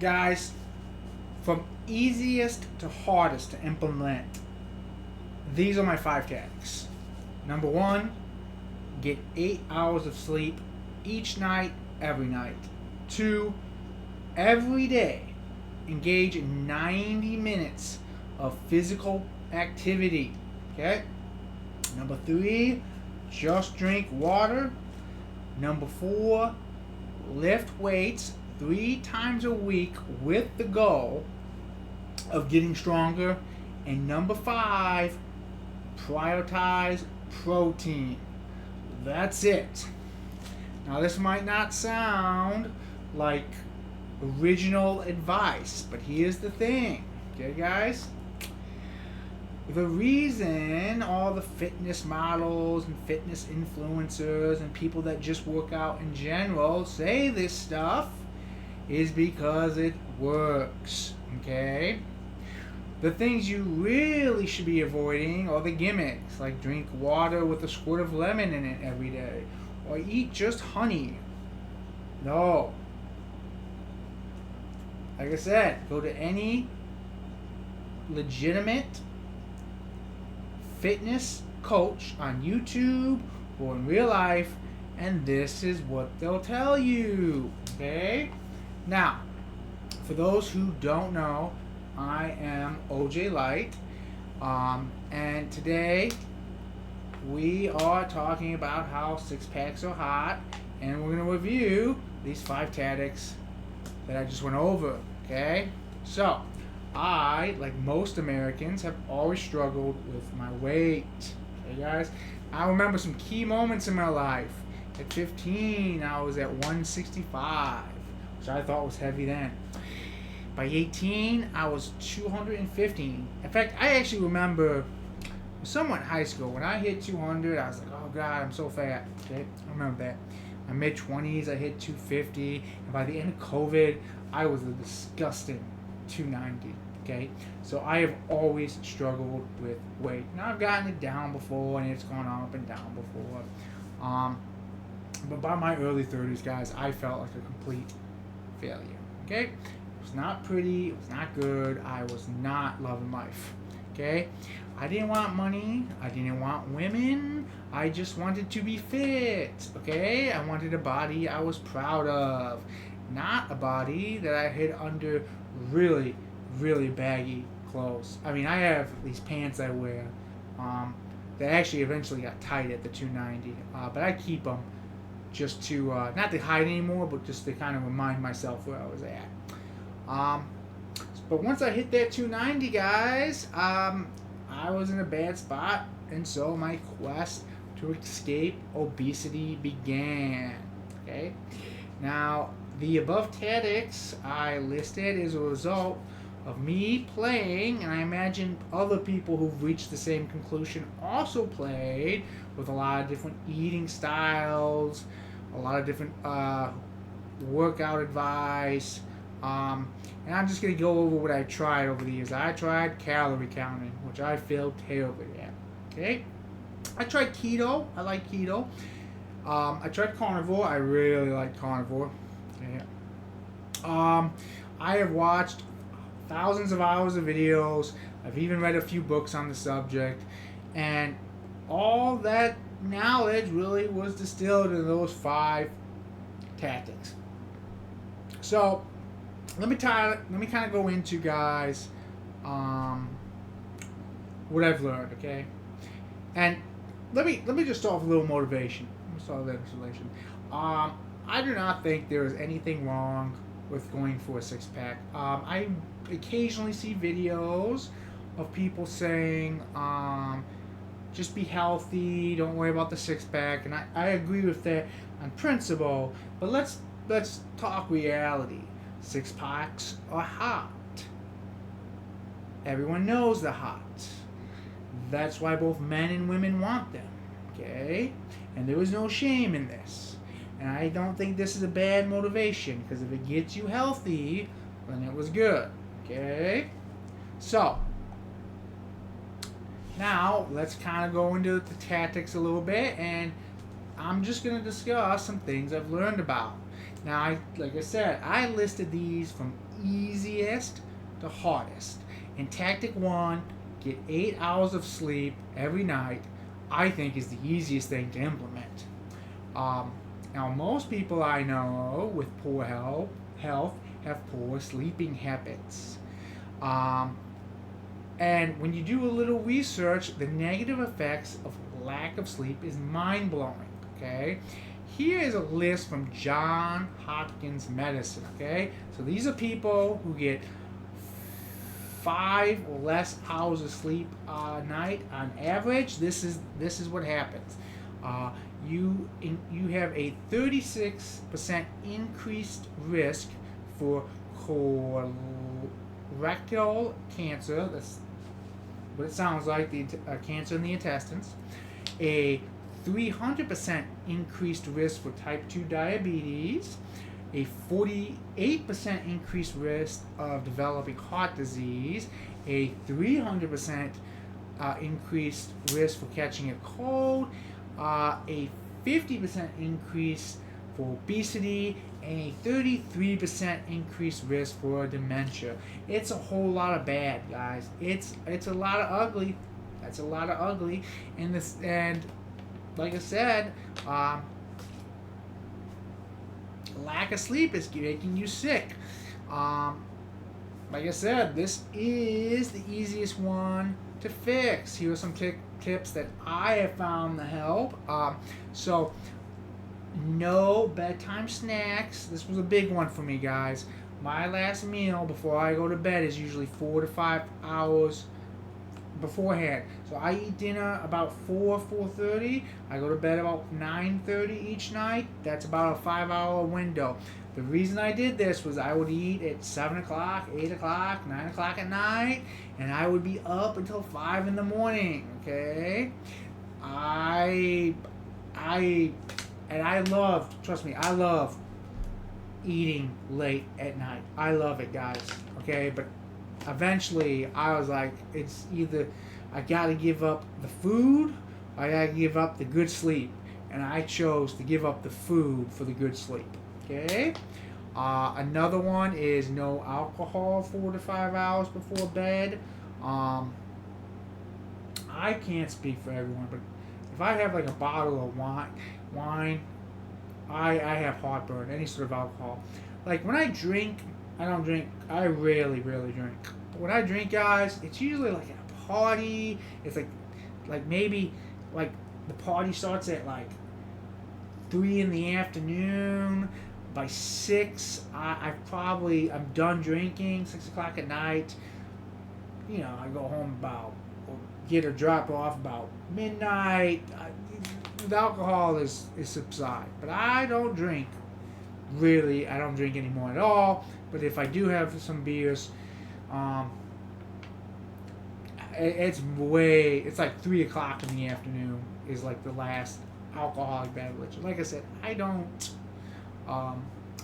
Guys, from easiest to hardest to implement, these are my 5 tactics. Number one, get 8 hours of sleep each night, every night. Two, every day, engage in 90 minutes of physical activity. Okay? Number three, just drink water. Number four, lift weights 3 times a week with the goal of getting stronger. And number five, prioritize protein. That's it. Now, this might not sound like original advice, but here's the thing. Okay, guys? The reason all the fitness models and fitness influencers and people that just work out in general say this stuff is because it works. Okay? The things you really should be avoiding are the gimmicks, like drink water with a squirt of lemon in it every day, or eat just honey. No. Like I said, go to any legitimate fitness coach on YouTube or in real life, and this is what they'll tell you. Okay? Now, for those who don't know, I am OJ Light, and today we are talking about how 6-packs are hot, and we're going to review these 5 tactics that I just went over. Okay? So, I, like most Americans, have always struggled with my weight. Okay, guys? I remember some key moments in my life. At 15, I was at 165, which I thought was heavy then. By 18, I was 215. In fact, I actually remember somewhat in high school. When I hit 200, I was like, oh God, I'm so fat. Okay? I remember that. My mid-20s, I hit 250. And by the end of COVID, I was a disgusting 290. Okay? So I have always struggled with weight. Now, I've gotten it down before, and it's gone up and down before. But by my early 30s, guys, I felt like a complete failure. Okay? It was not pretty. It was not good. I was not loving life. Okay? I didn't want money. I didn't want women. I just wanted to be fit. Okay? I wanted a body I was proud of. Not a body that I hid under really, really baggy clothes. I mean, I have these pants I wear that actually eventually got tight at the 290. But I keep them just to, not to hide anymore, but just to kind of remind myself where I was at. But once I hit that 290, guys, I was in a bad spot, and so my quest to escape obesity began. Okay? Now, the above tactics I listed is a result of me playing, and I imagine other people who've reached the same conclusion also played with a lot of different eating styles, a lot of different workout advice. And I'm just going to go over what I tried over the years. I tried calorie counting, which I failed terribly at. Okay? I tried keto. I like keto. I tried carnivore. I really like carnivore. Okay. I have watched thousands of hours of videos. I've even read a few books on the subject. And all that knowledge really was distilled in those 5 tactics. So, let me kind of go into, guys, what I've learned, okay? And let me just start with a little motivation. Let me start with that installation. I do not think there is anything wrong with going for a 6-pack. I occasionally see videos of people saying, just be healthy, don't worry about the 6-pack, and I agree with that on principle. But let's talk reality. 6-packs are hot. Everyone knows they're hot. That's why both men and women want them. Okay? And there is no shame in this. And I don't think this is a bad motivation, because if it gets you healthy, then it was good. Okay? So, now let's kind of go into the tactics a little bit, and I'm just going to discuss some things I've learned about. Now, like I said, I listed these from easiest to hardest. In Tactic 1, get 8 hours of sleep every night, I think is the easiest thing to implement. Um, Now, most people I know with poor health have poor sleeping habits. Um, and when you do a little research, the negative effects of lack of sleep is mind blowing. Okay, here is a list from John Hopkins Medicine. Okay, so these are people who get 5 or less hours of sleep a night on average. This is what happens. Uh, you have a 36% increased risk for colorectal cancer. That's what it sounds like, the cancer in the intestines. A 300% increased risk for type 2 diabetes. A 48% increased risk of developing heart disease. A 300% increased risk for catching a cold. A 50% increase for obesity, and a 33% increased risk for dementia. It's a whole lot of bad, guys. It's a lot of ugly. That's a lot of ugly, and like I said, lack of sleep is making you sick. Like I said, this is the easiest one to fix. Here are some tips that I have found to help. So, no bedtime snacks. This was a big one for me, guys. My last meal before I go to bed is usually 4 to 5 hours beforehand. So I eat dinner about 4:30. I go to bed about 9:30 each night. That's about a 5-hour window. The reason I did this was I would eat at 7 o'clock, 8 o'clock, 9 o'clock at night, and I would be up until 5 in the morning. Okay, I love, trust me, I love eating late at night. I love it, guys. Okay, but eventually I was like, it's either I gotta give up the food, or I gotta give up the good sleep, and I chose to give up the food for the good sleep. Okay. Another one is no alcohol 4 to 5 hours before bed. I can't speak for everyone, but if I have like a bottle of wine, I have heartburn. Any sort of alcohol. Like when I drink, I don't drink. I rarely drink. But when I drink, guys, it's usually like at a party. It's like maybe like the party starts at like 3 in the afternoon. By 6, I'm done drinking. 6 o'clock at night. You know, I go home about, get a drop off about midnight. The alcohol is subside, but I don't drink. Really, I don't drink anymore at all. But if I do have some beers, it's like 3 o'clock in the afternoon is like the last alcoholic beverage. Like I said, I don't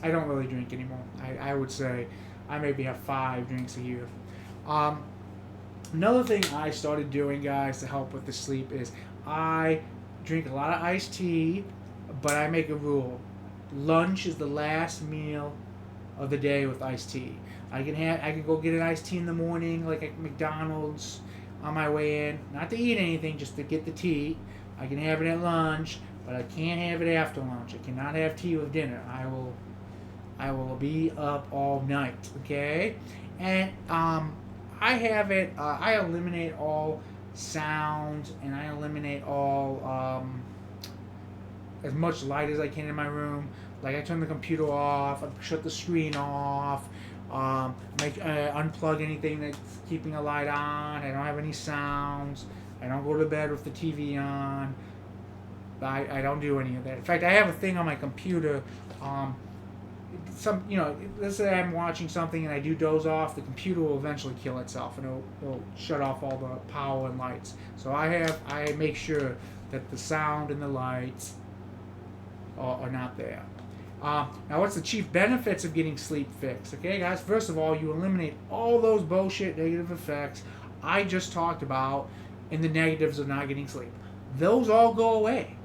really drink anymore. I would say I maybe have 5 drinks a year. Another thing I started doing, guys, to help with the sleep is I drink a lot of iced tea, but I make a rule. Lunch is the last meal of the day with iced tea. I can go get an iced tea in the morning, like at McDonald's, on my way in. Not to eat anything, just to get the tea. I can have it at lunch, but I can't have it after lunch. I cannot have tea with dinner. I will be up all night. Okay, and I have it. I eliminate all sound, and I eliminate all as much light as I can in my room. Like I turn the computer off, I shut the screen off, unplug anything that's keeping a light on. I don't have any sounds. I don't go to bed with the TV on. I don't do any of that. In fact, I have a thing on my computer. Let's say I'm watching something and I do doze off, the computer will eventually kill itself and it'll shut off all the power and lights. So I make sure that the sound and the lights are not there. Now, what's the chief benefits of getting sleep fixed? Okay, guys, first of all, you eliminate all those bullshit negative effects I just talked about in the negatives of not getting sleep. Those all go away.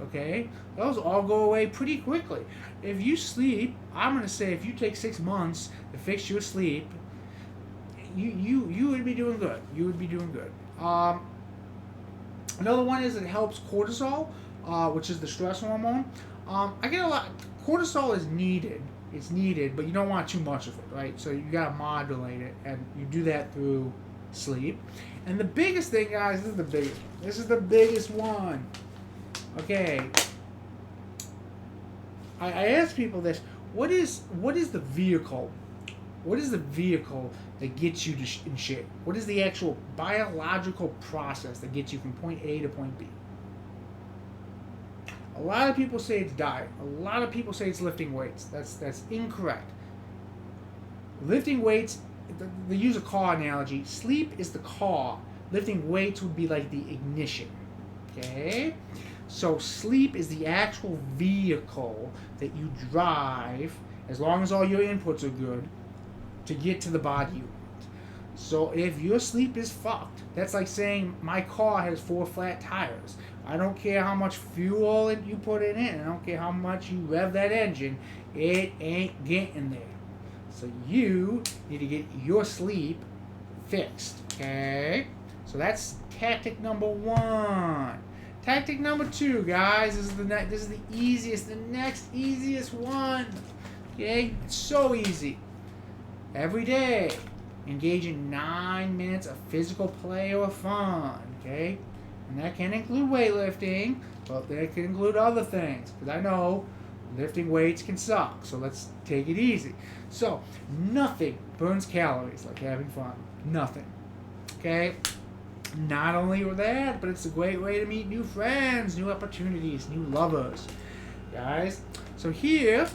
Okay, those all go away pretty quickly. If you sleep, I'm gonna say if you take 6 months to fix your sleep, you would be doing good. You would be doing good. Another one is it helps cortisol, which is the stress hormone. I get a lot. Cortisol is needed. It's needed, but you don't want too much of it, right? So you gotta modulate it, and you do that through sleep. And the biggest thing, guys, this is the biggest. This is the biggest one. Okay. I ask people this: what is the vehicle? What is the vehicle that gets you in shape? What is the actual biological process that gets you from point A to point B? A lot of people say it's diet. A lot of people say it's lifting weights. That's incorrect. Lifting weights, they use a car analogy. Sleep is the car. Lifting weights would be like the ignition. Okay? So sleep is the actual vehicle that you drive, as long as all your inputs are good, to get to the body you want. So if your sleep is fucked, that's like saying my car has 4 flat tires. I don't care how much fuel you put it in. I don't care how much you rev that engine. It ain't getting there. So you need to get your sleep fixed. Okay? So that's tactic number 1. Tactic number 2, guys. This is the easiest. The next easiest one. Okay? It's so easy. Every day, engage in 9 minutes of physical play or fun. Okay? And that can include weightlifting, but that can include other things. Because I know lifting weights can suck, so let's take it easy. So, nothing burns calories like having fun. Nothing. Okay? Not only that, but it's a great way to meet new friends, new opportunities, new lovers. Guys, so here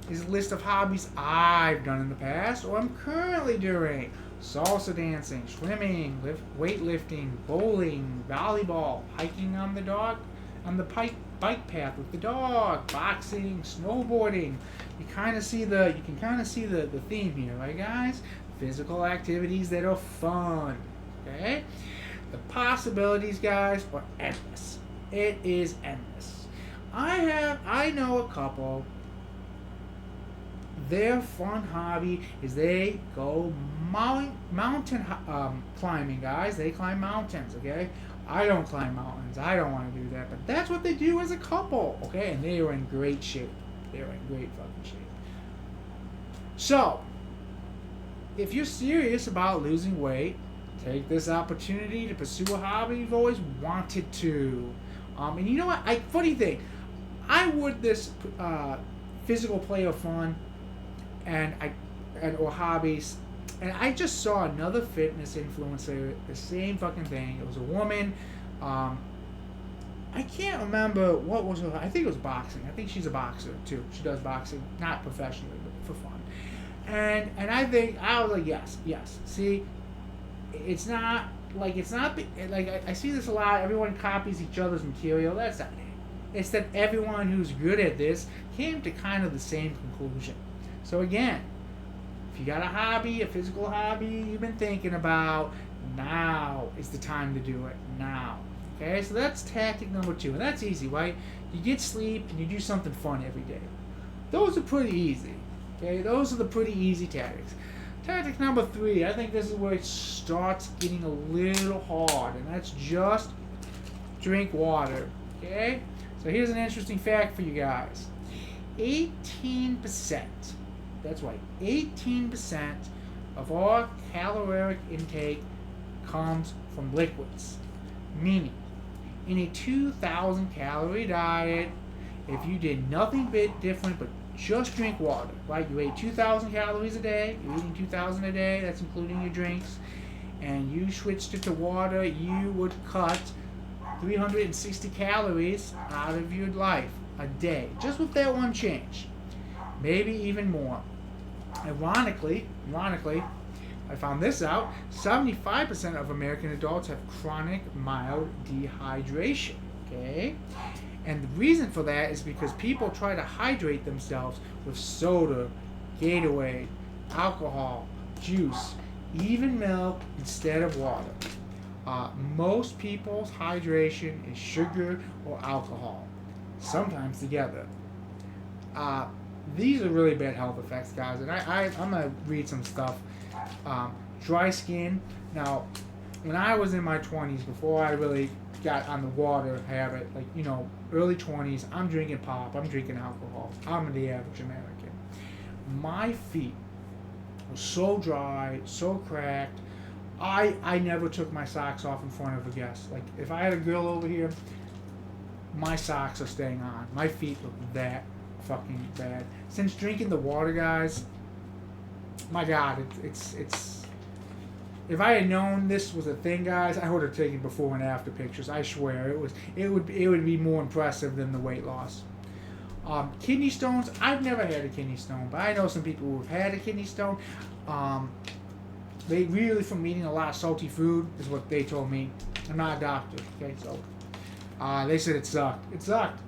is a list of hobbies I've done in the past or I'm currently doing. Salsa dancing, swimming, weightlifting, bowling, volleyball, hiking on the bike path with the dog, boxing, snowboarding. You can kind of see the theme here, right, guys? Physical activities that are fun. Okay? The possibilities, guys, are endless. It is endless. I know a couple. Their fun hobby is they go mountain climbing, guys. They climb mountains, okay? I don't climb mountains. I don't want to do that. But that's what they do as a couple, okay? And they are in great shape. They're in great fucking shape. So, if you're serious about losing weight, take this opportunity to pursue a hobby you've always wanted to. And you know what? Funny thing, I would this physical play or fun or hobbies, and I just saw another fitness influencer, the same fucking thing. It was a woman. I can't remember what was her. I think it was boxing. I think she's a boxer too. She does boxing, not professionally, but for fun. And I was like, yes. See, it's not like I see this a lot. Everyone copies each other's material. That's not it. It's that everyone who's good at this came to kind of the same conclusion. So again, if you got a hobby, a physical hobby you've been thinking about, now is the time to do it. Now. Okay, so that's tactic number 2. And that's easy, right? You get sleep and you do something fun every day. Those are pretty easy. Okay, those are the pretty easy tactics. Tactic number 3, I think this is where it starts getting a little hard, and that's just drink water. Okay? So here's an interesting fact for you guys. 18%, that's right, 18% of our caloric intake comes from liquids. Meaning, in a 2,000 calorie diet, if you did nothing bit different but just drink water, right? You ate 2,000 calories a day, you're eating 2,000 a day, that's including your drinks, and you switched it to water, you would cut 360 calories out of your life a day, just with that one change. Maybe even more. Ironically, I found this out, 75% of American adults have chronic mild dehydration, okay? And the reason for that is because people try to hydrate themselves with soda, Gatorade, alcohol, juice, even milk instead of water. Most people's hydration is sugar or alcohol. sometimes together. Uh, these are really bad health effects, guys, and I'm gonna read some stuff. Dry skin. Now, when I was in my 20s, before I really got on the water habit, like, early 20s, I'm drinking pop, I'm drinking alcohol. I'm the average American. My feet were so dry, so cracked. I never took my socks off in front of a guest. Like, if I had a girl over here, my socks are staying on. My feet look that fucking bad. Since drinking the water, guys, my God, it's. If I had known this was a thing, guys, I would have taken before and after pictures. I swear, it would be more impressive than the weight loss. Kidney stones. I've never had a kidney stone, but I know some people who have had a kidney stone. They really, from eating a lot of salty food, is what they told me. I'm not a doctor, okay? So, they said it sucked. It sucked.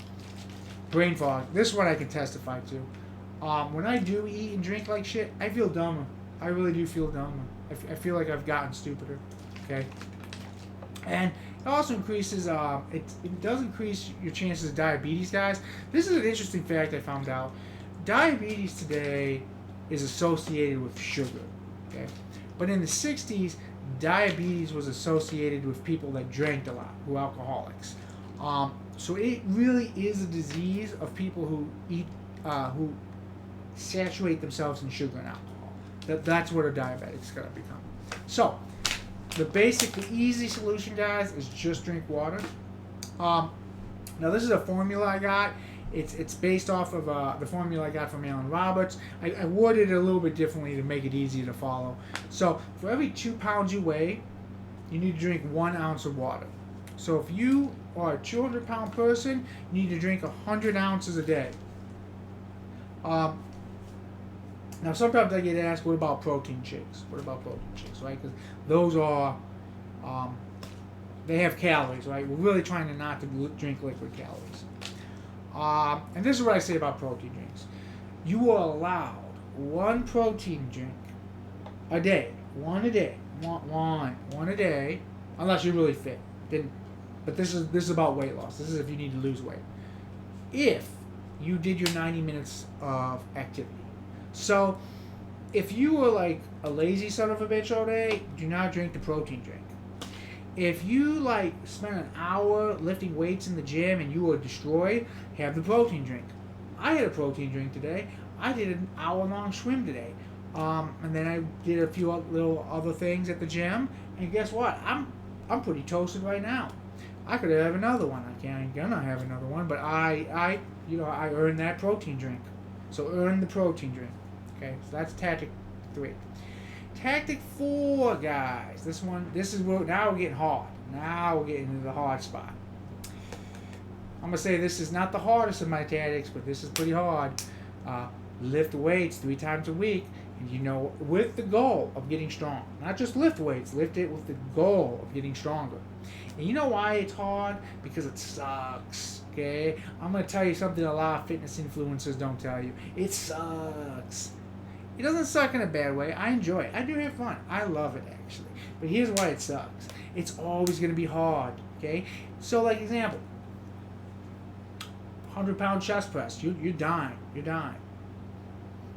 Brain fog. This is what I can testify to. When I do eat and drink like shit, I feel dumber. I really do feel dumber. I feel like I've gotten stupider, okay? And it also increases, it does increase your chances of diabetes, guys. This is an interesting fact I found out. Diabetes today is associated with sugar, okay? But in the 60s, diabetes was associated with people that drank a lot, who were alcoholics. So it really is a disease of people who eat, who saturate themselves in sugar and alcohol. That's what a diabetic's gonna become. So, the basic, the easy solution, guys, is just drink water. Now this is a formula I got. It's based off of the formula I got from Alan Roberts. I worded it a little bit differently to make it easier to follow. So for every 2 pounds you weigh, you need to drink 1 ounce of water. So if you are a 200-pound person, you need to drink 100 ounces a day. Now, sometimes I get asked, what about protein shakes? What about protein shakes, right? Because those are, they have calories, right? We're really trying to not to drink liquid calories. And this is what I say about protein drinks. You are allowed 1 protein drink a day. One a day. One a day, unless you're really fit. But this is about weight loss. This is if you need to lose weight. If you did your 90 minutes of activity. So, if you were like a lazy son of a bitch all day, do not drink the protein drink. If you like spent an hour lifting weights in the gym and you were destroyed, have the protein drink. I had a protein drink today. I did an hour-long swim today. And then I did a few little other things at the gym. And guess what? I'm pretty toasted right now. I could have another one. I ain't gonna have another one, but I earned that protein drink. So earn the protein drink. Okay, so that's tactic 3. Tactic 4, guys. This is where now we're getting hard. Now we're getting into the hard spot. I'm gonna say this is not the hardest of my tactics, but this is pretty hard. Lift weights 3 times a week, and with the goal of getting strong. Not just lift weights, lift it with the goal of getting stronger. And you know why it's hard? Because it sucks. Okay, I'm gonna tell you something a lot of fitness influencers don't tell you. It sucks. It doesn't suck in a bad way. I enjoy it. I do have fun. I love it, actually. But here's why it sucks. It's always going to be hard, okay? So, like, example. 100-pound chest press. You're dying. You're dying.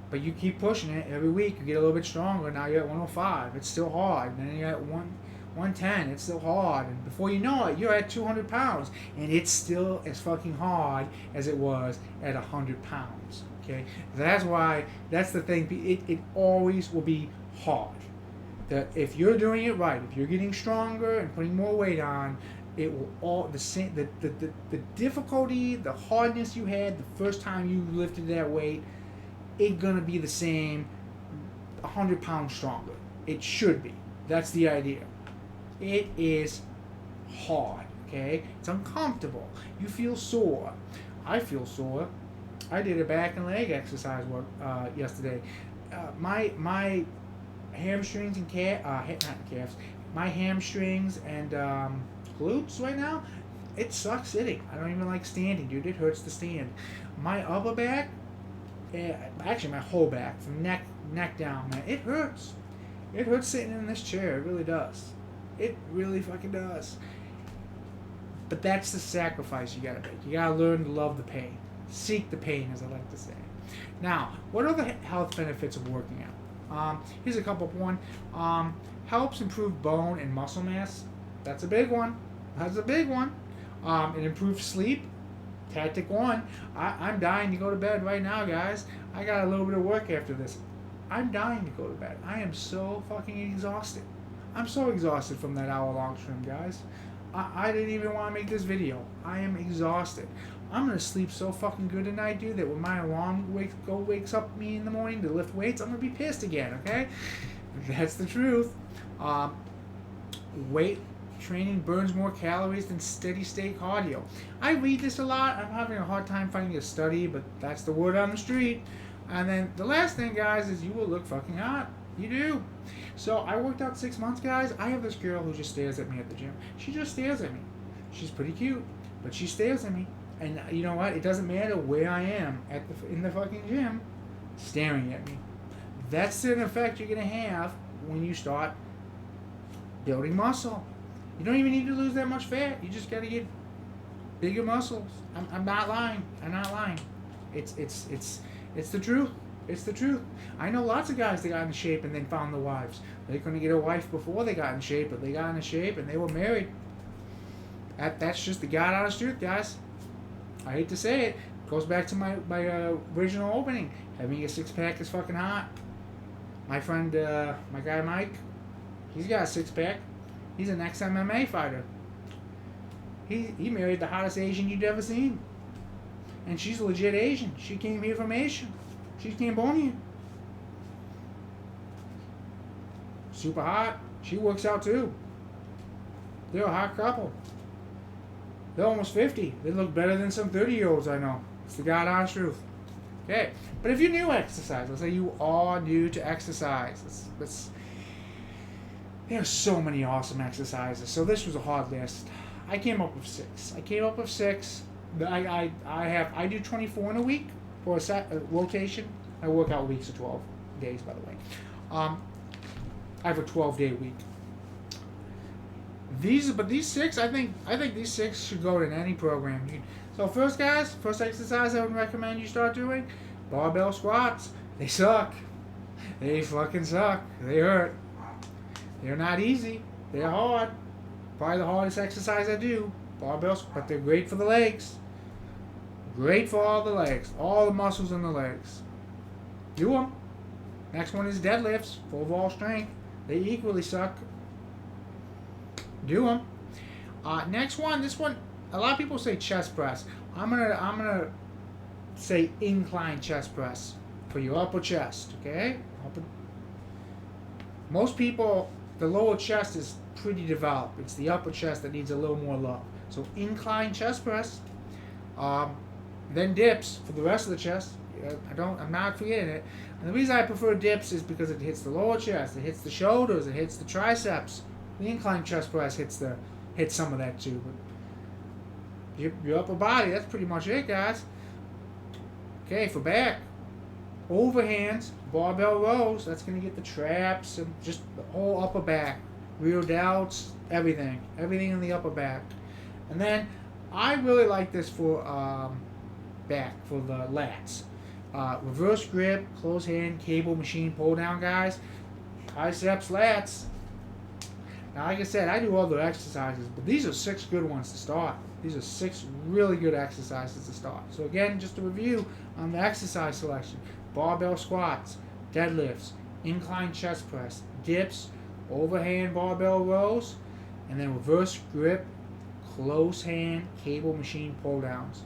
But you keep pushing it every week. You get a little bit stronger. Now you're at 105. It's still hard. And then you're at 110. It's still hard. And before you know it, you're at 200 pounds. And it's still as fucking hard as it was at 100 pounds. Okay, that's the thing. It always will be hard. That if you're doing it right, if you're getting stronger and putting more weight on, it will all the same. The difficulty, the hardness you had the first time you lifted that weight, it's gonna be the same. 100 pounds stronger. It should be. That's the idea. It is hard. Okay, it's uncomfortable. You feel sore. I feel sore. I did a back and leg exercise yesterday. My hamstrings and not calves, my hamstrings and glutes right now, it sucks sitting. I don't even like standing, dude. It hurts to stand. My upper back, actually my whole back, from neck down, man, it hurts. It hurts sitting in this chair. It really does. It really fucking does. But that's the sacrifice you gotta make. You gotta learn to love the pain. Seek the pain, as I like to say. Now, what are the health benefits of working out? Here's a couple. One, helps improve bone and muscle mass. That's a big one. That's a big one. It improves sleep. Tactic one. I'm dying to go to bed right now, guys. I got a little bit of work after this. I'm dying to go to bed. I am so fucking exhausted. I'm so exhausted from that hour-long stream, guys. I didn't even want to make this video. I am exhausted. I'm gonna sleep so fucking good tonight, dude, that when my alarm wakes up me in the morning to lift weights, I'm gonna be pissed again. Okay, that's the truth. Weight training burns more calories than steady state cardio. I read this a lot. I'm having a hard time finding a study, but that's the word on the street. And then the last thing, guys, is you will look fucking hot. You do. So I worked out 6 months, guys. I have this girl who just stares at me at the gym. She just stares at me. She's pretty cute, but she stares at me. And you know what? It doesn't matter where I am in the fucking gym, staring at me. That's an effect you're gonna have when you start building muscle. You don't even need to lose that much fat. You just gotta get bigger muscles. I'm not lying. I'm not lying. It's the truth. It's the truth. I know lots of guys that got in shape and then found the wives. They couldn't get a wife before they got in shape, but they got in shape and they were married. That's just the God honest truth, guys. I hate to say it. It goes back to my original opening. Having a six-pack is fucking hot. My friend, my guy Mike, he's got a six-pack. He's an ex-MMA fighter. He married the hottest Asian you'd ever seen. And she's legit Asian. She came here from Asia. She's Cambodian. Super hot. She works out too. They're a hot couple. They're almost 50. They look better than some 30-year-olds I know. It's the God honest truth. Okay. But if you're new to exercise, let's say you are new to exercise. There's so many awesome exercises. So this was a hard list. I came up with 6. I do 24 in a week for a rotation. I work out weeks of 12 days, by the way. I have a 12-day week. These 6, I think these 6 should go in any program. So first, guys, first exercise I would recommend you start doing, barbell squats. They suck. They fucking suck. They hurt. They're not easy. They're hard. Probably the hardest exercise I do. Barbells, but they're great for the legs. Great for all the legs. All the muscles in the legs. Do them. Next one is deadlifts. Full ball strength. They equally suck. Do them. Next one, this one, a lot of people say chest press. I'm gonna say incline chest press for your upper chest. Okay. Most people, the lower chest is pretty developed. It's the upper chest that needs a little more love. So incline chest press. Then dips for the rest of the chest. I'm not forgetting it. And the reason I prefer dips is because it hits the lower chest, it hits the shoulders, it hits the triceps. The incline chest press hits some of that too. But your upper body, that's pretty much it, guys. Okay, for back, overhands, barbell rows. That's gonna get the traps and just the whole upper back, rear delts, everything in the upper back. And then I really like this for back, for the lats. Reverse grip, close hand, cable machine pull down, guys. Triceps, lats. Now, like I said, I do all the exercises, but these are 6 good ones to start. These are 6 really good exercises to start. So again, just a review on the exercise selection. Barbell squats, deadlifts, incline chest press, dips, overhand barbell rows, and then reverse grip, close hand, cable machine pull downs.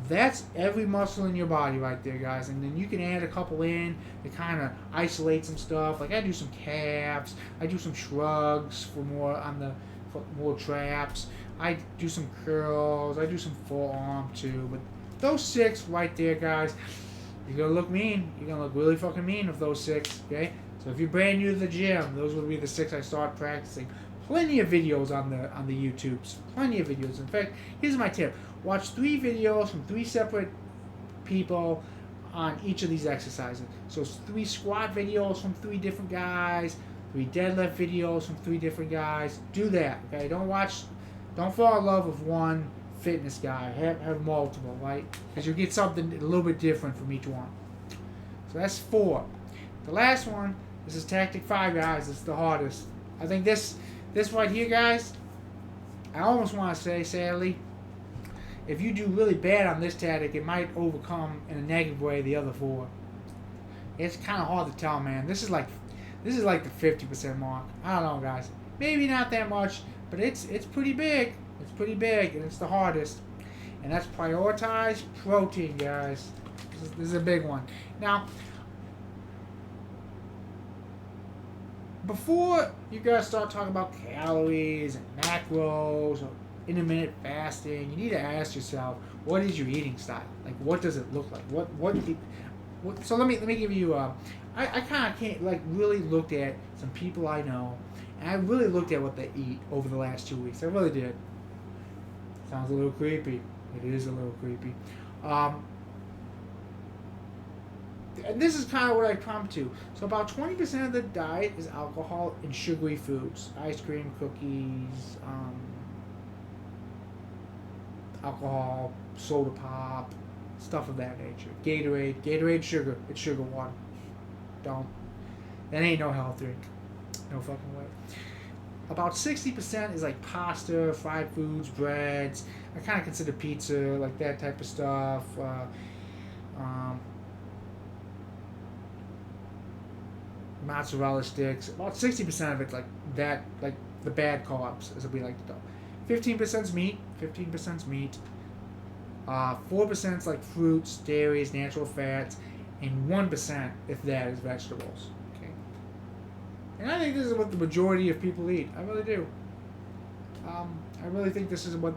That's every muscle in your body right there, guys. And then you can add a couple in to kind of isolate some stuff. Like I do some calves, I do some shrugs for more traps. I do some curls, I do some forearm too. But those 6 right there, guys, you're gonna look mean. You're gonna look really fucking mean with those 6. Okay. So if you're brand new to the gym, those will be the 6 I start practicing. Plenty of videos on the YouTubes. Plenty of videos. In fact, here's my tip. Watch 3 videos from 3 separate people on each of these exercises. So 3 squat videos from 3 different guys, 3 deadlift videos from 3 different guys. Do that, okay? Don't Don't fall in love with one fitness guy. Have multiple, right? Because you'll get something a little bit different from each one. So that's 4. The last one, this is Tactic 5, guys. It's the hardest. I think this right here, guys, I almost want to say, sadly, if you do really bad on this tactic, it might overcome in a negative way the other 4. It's kind of hard to tell, man. This is like the 50% mark. I don't know, guys. Maybe not that much, but it's pretty big. It's pretty big, and it's the hardest. And that's prioritize protein, guys. This is a big one. Now, before you guys start talking about calories and macros or intermittent fasting, you need to ask yourself, what is your eating style? Like, what does it look like? So let me give you. I kind of can't really looked at some people I know, and I really looked at what they eat over the last 2 weeks. I really did. Sounds a little creepy. It is a little creepy. And this is kind of what I come to. So about 20% of the diet is alcohol and sugary foods. Ice cream, cookies, alcohol, soda pop, stuff of that nature. Gatorade sugar. It's sugar water. Don't. That ain't no health drink. No fucking way. About 60% is like pasta, fried foods, breads. I kind of consider pizza, like that type of stuff. Mozzarella sticks. About 60% of it's like that, like the bad carbs, as we like to call. 15% is meat. 15% is meat. 4% is like fruits, dairies, natural fats, and 1%, if that, is vegetables. Okay. And I think this is what the majority of people eat. I really do. I really think this is what,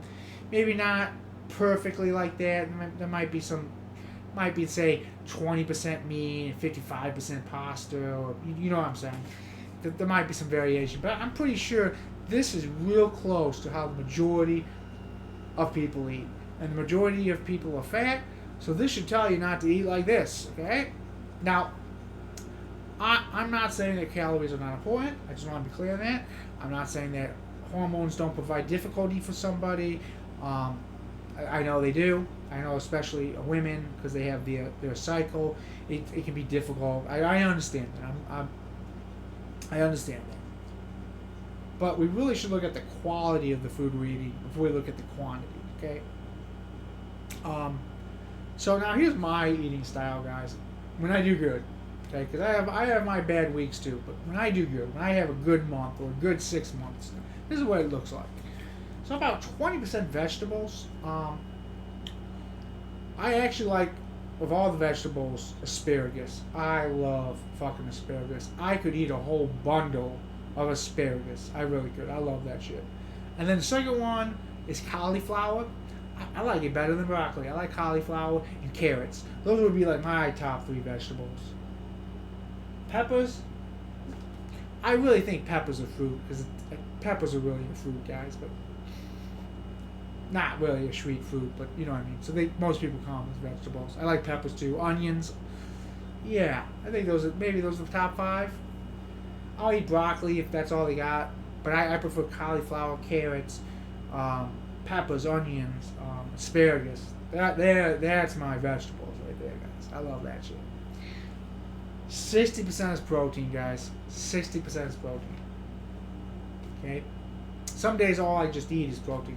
maybe not perfectly like that. There might be say 20% meat and 55% pasta, or you know what I'm saying. There might be some variation, but I'm pretty sure this is real close to how the majority of people eat. And the majority of people are fat, so this should tell you not to eat like this, okay? Now, I'm not saying that calories are not important. I just want to be clear on that. I'm not saying that hormones don't provide difficulty for somebody. I know they do. I know especially women, because they have their cycle. It can be difficult. I understand that. I understand that. But we really should look at the quality of the food we're eating before we look at the quantity, okay? So now here's my eating style, guys. When I do good, okay, because I have my bad weeks too. But when I do good, when I have a good month or a good 6 months, this is what it looks like. So about 20% vegetables. I actually like, of all the vegetables, asparagus. I love fucking asparagus. I could eat a whole bundle of asparagus. I really could. I love that shit. And then the second one is cauliflower. I like it better than broccoli. I like cauliflower and carrots. Those would be like my top 3 vegetables. Peppers. I really think peppers are fruit, because peppers are really a fruit, guys, but not really a sweet fruit, but you know what I mean. So most people call them as vegetables. I like peppers too. Onions. Yeah, I think those are the top 5. I'll eat broccoli if that's all they got, but I prefer cauliflower, carrots, peppers, onions, asparagus. That's my vegetables right there, guys. I love that shit. 60% is protein, guys. 60% is protein. Okay. Some days all I just eat is protein.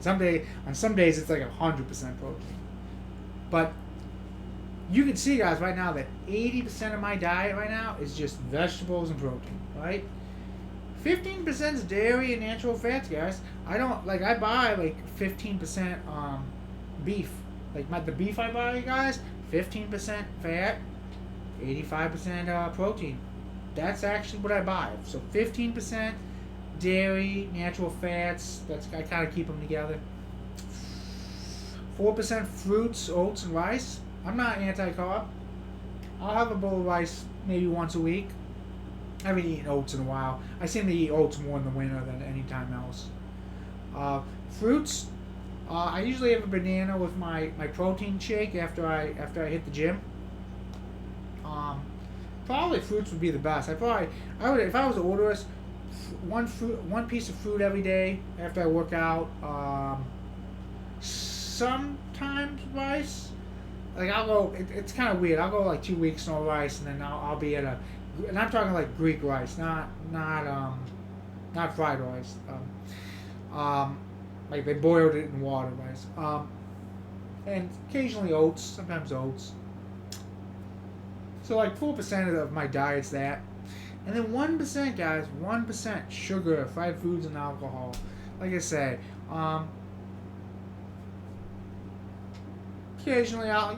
On some days it's like 100% protein. But you can see, guys, right now that 80% of my diet right now is just vegetables and protein, right? 15% is dairy and natural fats, guys. I buy like 15% beef. Like the beef I buy, guys, 15% fat, 85% protein. That's actually what I buy. So 15% dairy, natural fats. I kind of keep them together. 4% fruits, oats, and rice. I'm not anti-carb. I'll have a bowl of rice maybe once a week. I haven't eaten oats in a while. I seem to eat oats more in the winter than any time else. Fruits. I usually have a banana with my protein shake after I hit the gym. Probably fruits would be the best. If I was to order us, one piece of fruit every day after I work out. Sometimes rice. Like I'll go. It's kind of weird. I'll go like 2 weeks no rice, and then I'll be at a. And I'm talking like Greek rice, not fried rice. Like they boiled it in water rice. And occasionally oats. Sometimes oats. So like 4% of my diet's that. And then 1%, guys, 1% sugar, fried foods, and alcohol. Like I say, occasionally I'll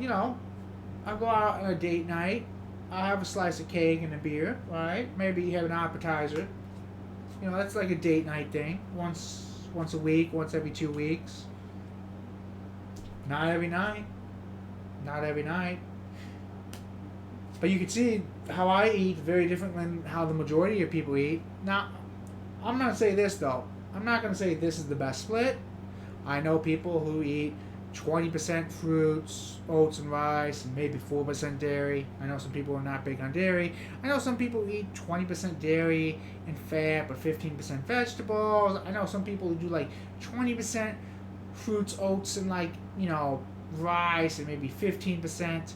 go out on a date night. I'll have a slice of cake and a beer, right? Maybe have an appetizer. That's like a date night thing. Once a week, once every 2 weeks. Not every night. Not every night. But you can see how I eat very different than how the majority of people eat. Now, I'm going to say this, though. I'm not going to say this is the best split. I know people who eat 20% fruits, oats and rice, and maybe 4% dairy. I know some people are not big on dairy. I know some people eat 20% dairy and fat, but 15% vegetables. I know some people who do like 20% fruits, oats, and rice, and maybe 15%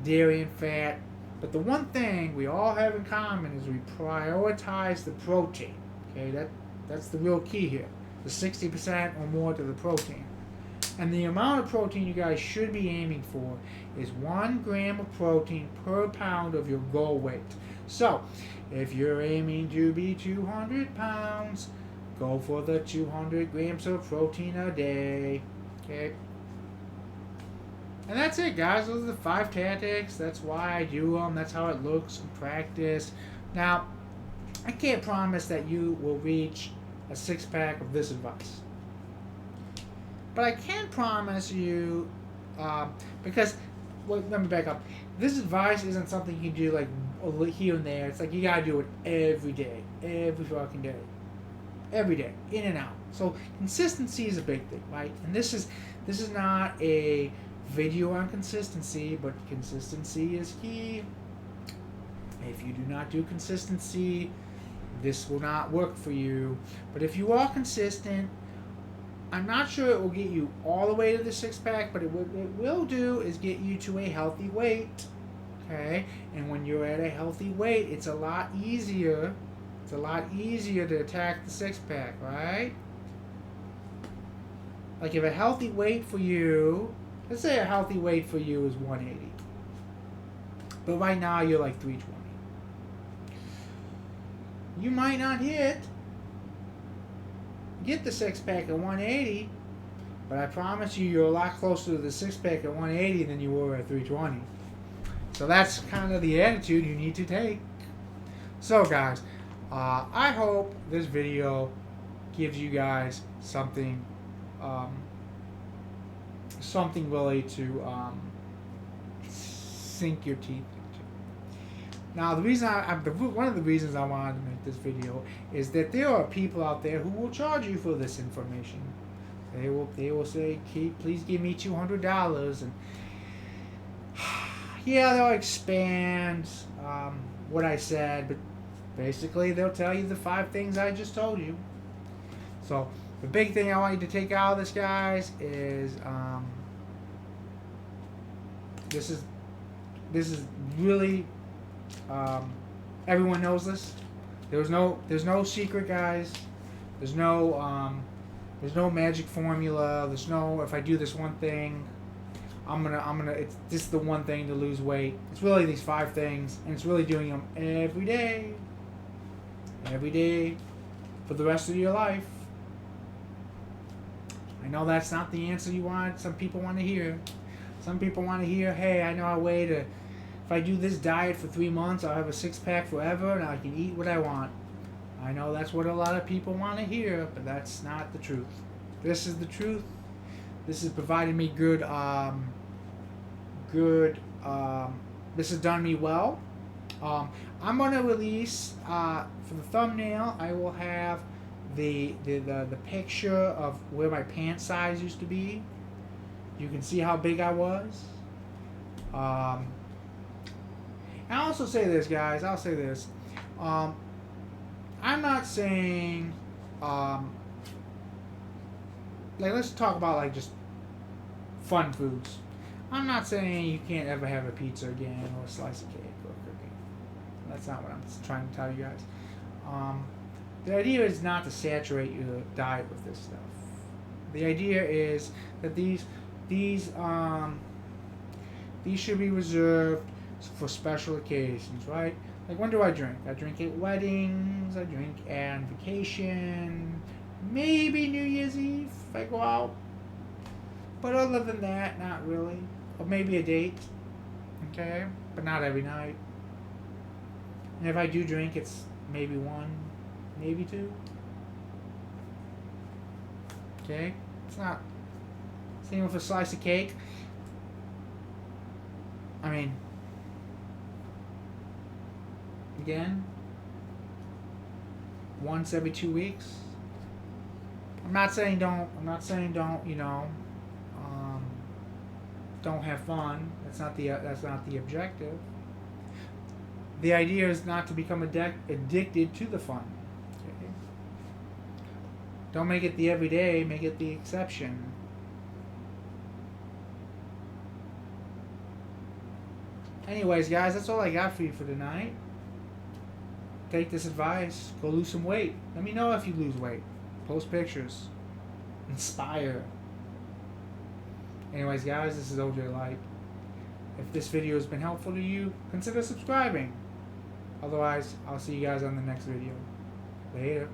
dairy and fat. But the one thing we all have in common is we prioritize the protein. Okay, that's the real key here. The 60% or more to the protein. And the amount of protein you guys should be aiming for is 1 gram of protein per pound of your goal weight. So, if you're aiming to be 200 pounds, go for the 200 grams of protein a day. Okay? And that's it, guys. Those are the 5 tactics. That's why I do them. That's how it looks in practice. Now, I can't promise that you will reach a 6-pack of this advice. But I can promise you, because, let me back up. This advice isn't something you can do like here and there. It's like you gotta do it every day, every fucking day, every day, in and out. So consistency is a big thing, right? And this is not a video on consistency, but consistency is key. If you do not do consistency, this will not work for you. But if you are consistent, I'm not sure it will get you all the way to the 6-pack, but it will do is get you to a healthy weight. Okay? And when you're at a healthy weight, it's a lot easier. It's a lot easier to attack the 6-pack, right? Like if a healthy weight for you, let's say a healthy weight for you is 180. But right now you're like 320. You might not get the 6-pack at 180, but I promise you're a lot closer to the 6-pack at 180 than you were at 320. So that's kind of the attitude you need to take. So guys, I hope this video gives you guys something really to sink your teeth into. Now, one of the reasons I wanted to make this video is that there are people out there who will charge you for this information. They will say, please give me $200, and yeah, they'll expand what I said, but basically they'll tell you the 5 things I just told you. So the big thing I want you to take out of this, guys, is this is really everyone knows this. There's no secret, guys. There's no magic formula. There's no, if I do this one thing, it's just the one thing to lose weight. It's really these 5 things, and it's really doing them every day for the rest of your life. I know that's not the answer you want. Some people want to hear. Some people want to hear, hey, I know a way to, if I do this diet for 3 months, I'll have a 6-pack forever and I can eat what I want. I know that's what a lot of people want to hear, but that's not the truth. This is the truth. This has provided me this has done me well. I'm going to release, for the thumbnail, I will have the picture of where my pant size used to be. You can see how big I was. And I'll also say this, guys. I'll say this. I'm not saying, like, let's talk about like just fun foods. I'm not saying you can't ever have a pizza again or a slice of cake or a cookie. That's not what I'm trying to tell you guys. The idea is not to saturate your diet with this stuff. The idea is that these should be reserved for special occasions, right? Like, when do I drink? I drink at weddings. I drink on vacation. Maybe New Year's Eve if I go out. But other than that, not really. Or maybe a date. Okay? But not every night. And if I do drink, it's maybe one, maybe two. Okay? It's not. Same with a slice of cake. I mean, again, once every 2 weeks. I'm not saying don't. Don't have fun. That's not the objective. The idea is not to become addicted to the fun. Okay? Don't make it the everyday. Make it the exception. Anyways, guys, that's all I got for you for tonight. Take this advice. Go lose some weight. Let me know if you lose weight. Post pictures. Inspire. Anyways, guys, this is OJ Light. If this video has been helpful to you, consider subscribing. Otherwise, I'll see you guys on the next video. Later.